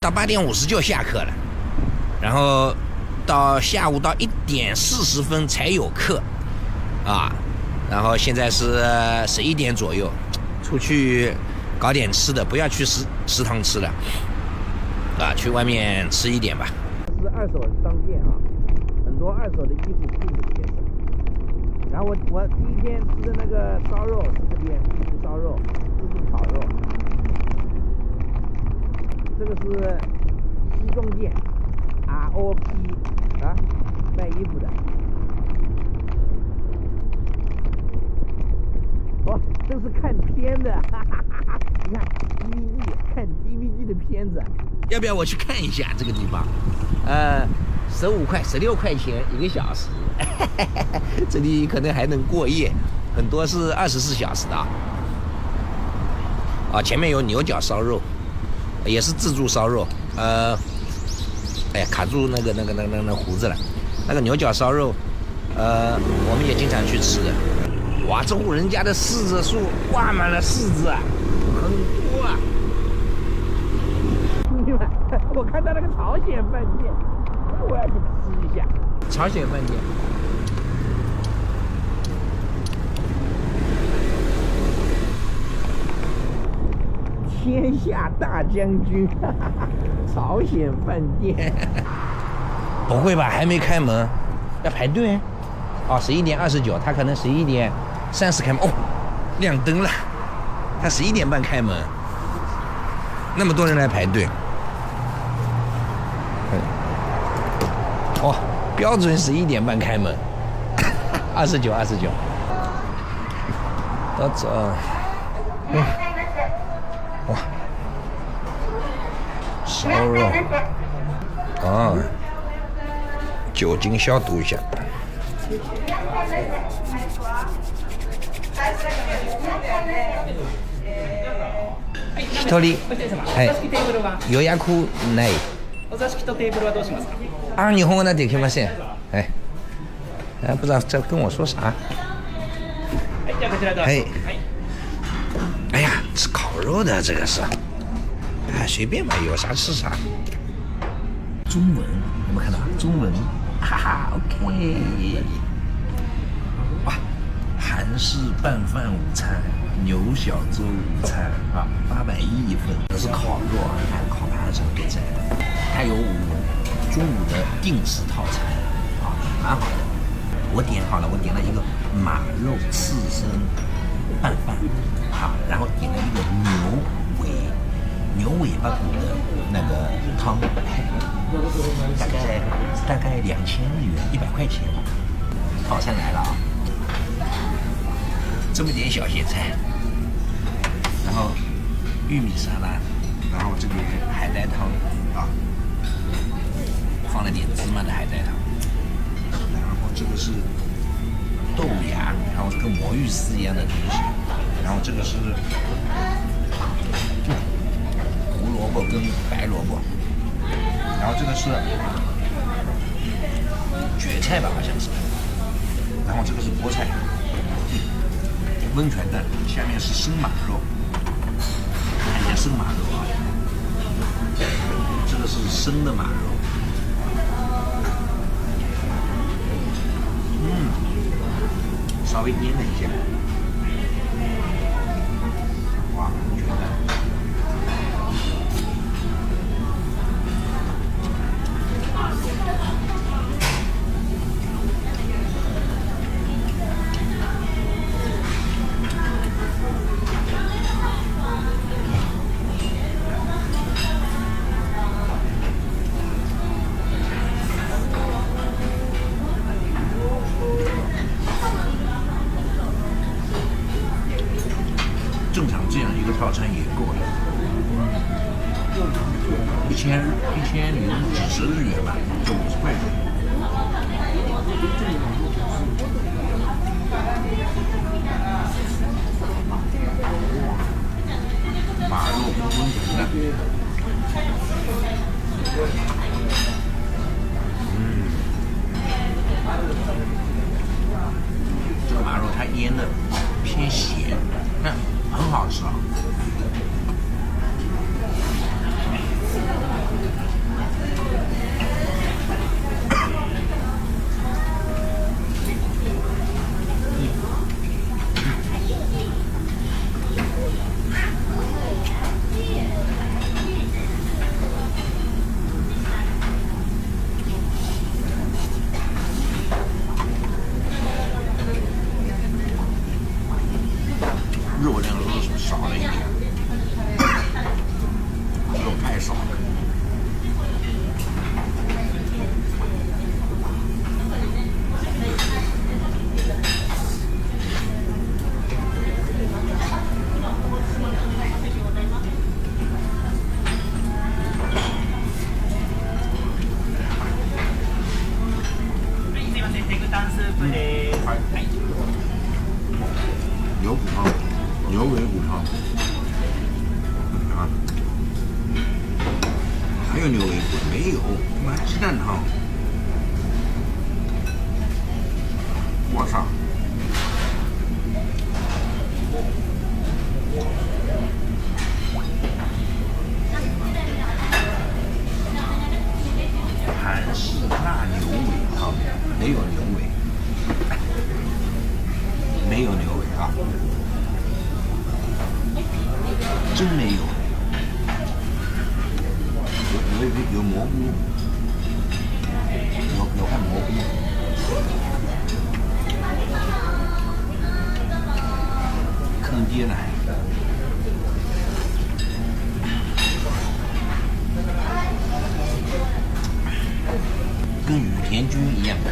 到8点50就下课了，然后到下午到1点40分才有课，啊，然后现在是11点左右，出去搞点吃的，不要去食堂吃了，啊，去外面吃一点吧。这是二手商店啊，很多二手的衣服裤子的颜色。然后我第一天吃的那个烧肉是这边自助烧肉、自助烤肉。这个是西装店 ，ROP 啊，卖衣服的。哦，这是看片的，哈哈哈哈！你看 DVD 看 DVD 的片子，要不要我去看一下这个地方？15块、16块钱1个小时，这里可能还能过夜，很多是24小时的啊。啊，前面有牛角烧肉。也是自助烧肉，哎呀，卡住那个胡子了。那个牛角烧肉，我们也经常去吃的。哇，这户人家的柿子树挂满了柿子啊，很多啊。兄弟们，我看到那个朝鲜饭店，我要去吃一下朝鲜饭店。天下大将军，哈哈哈，朝鲜饭店，不会吧？还没开门，要排队。哦，11点29，他可能11点30开门。哦，亮灯了，他11点半开门，那么多人来排队。哦，标准11点半开门，29。到这，哇，烧肉啊，酒精消毒一下。一人、はい、予約ない。お座敷とテーブルはどうしますか？啊，日本語なんてできません。哎，不知道在跟我说啥。はい、じゃあこちらどうぞ。はい。はい。哎呀，吃烤肉的这个是，哎，随便吧，有啥吃啥。中文有没有看到？中文，哈哈 ，OK。哇，韩式拌饭午餐、牛小粥午餐啊，810一份。这是烤肉，你看烤盘上都在，还有中午的定时套餐啊，蛮好的。我点好了，我点了一个马肉刺身拌饭。啊，然后点了一个牛尾巴骨的那个汤，大概2000日元，100块钱。套餐来了啊，这么点小咸菜，然后玉米沙拉，然后这个海带汤啊，放了点芝麻的海带汤，然后这个是豆芽，然后跟魔芋丝一样的东西。然后这个是胡萝卜跟白萝卜，然后这个是蕨菜吧，好像是，然后这个是菠菜，温泉蛋，下面是生马肉，看一下生马肉啊，这个是生的马肉，稍微腌了一下。正常这样一个套餐也够了，1000几十日元吧，就50块钱。马肉跟温泉蛋，这个马肉它腌的偏咸，但很好吃啊。哪有牛尾贵？没有，妈鸡蛋汤。我操！韩式辣牛尾汤，没有牛尾，没有牛尾啊，真没有。有蘑菇，有看蘑菇。坑爹呢！跟羽田君一样坑。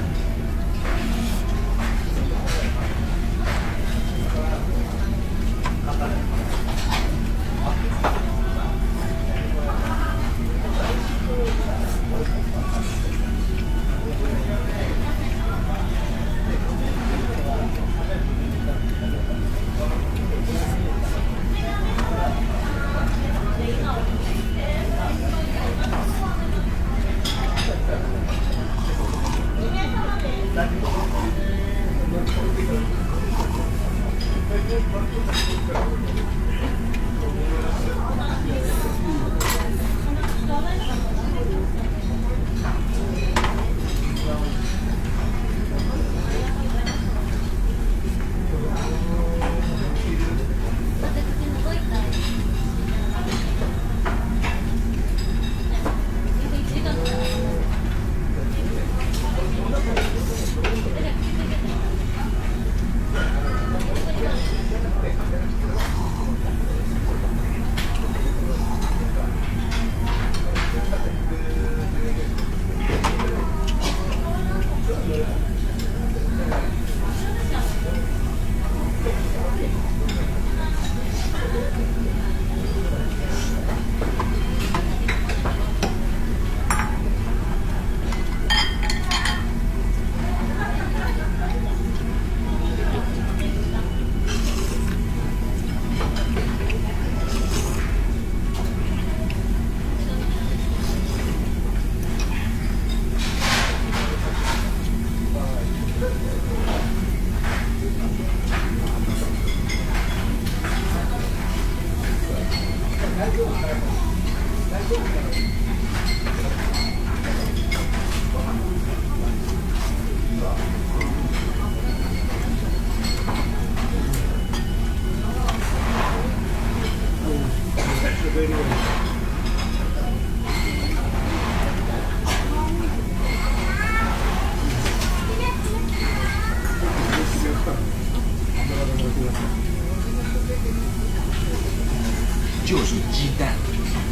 就是鸡蛋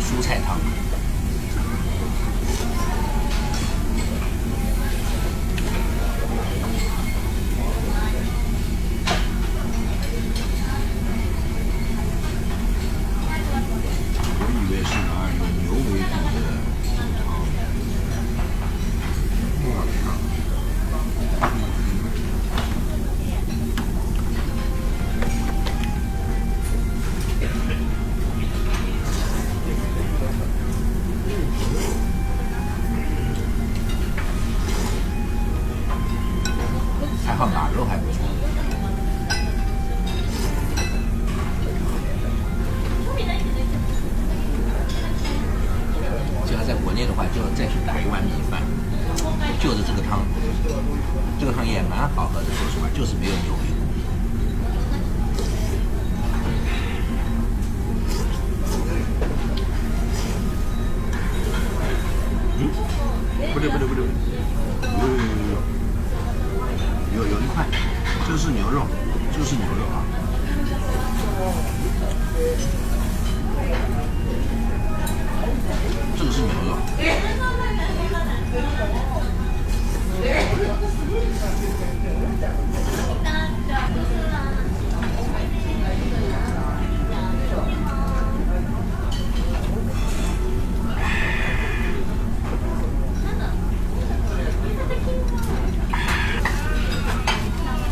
蔬菜汤。我以为是哪有牛尾骨的汤。我操！还好马肉还不错。就要在国内的话，就要再去打一碗米饭，就是这个汤，这个汤也蛮好喝的，说实话，就是没有牛尾骨。不对，有一块，这是牛肉，这是牛肉啊。这个是牛肉。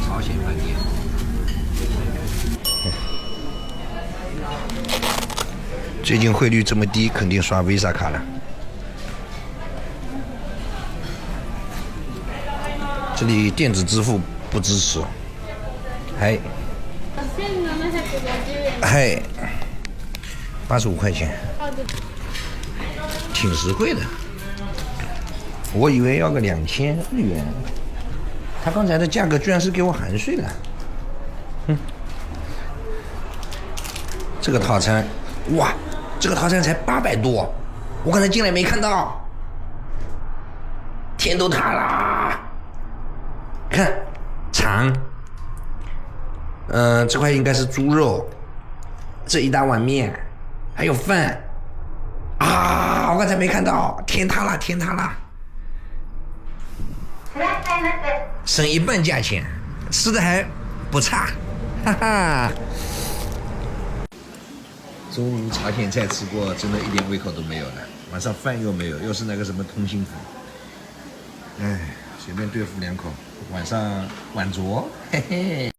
朝鲜饭店。最近汇率这么低，肯定刷 Visa 卡了。这里电子支付不支持。嗨， 1750円。嗨，85块钱，好的。挺实惠的。我以为要个2000日元，他刚才的价格居然是给我含税了。这个套餐，哇，这个套餐才800多，我刚才进来没看到，天都塌啦！看，肠，这块应该是猪肉，这一大碗面，还有饭，啊，我刚才没看到，天塌了，天塌了！省一半价钱，吃的还不差，哈哈。中午茶前菜吃过，真的一点胃口都没有了。晚上饭又没有，又是那个什么通心粉，哎，随便对付2口，晚上晚酌，嘿嘿。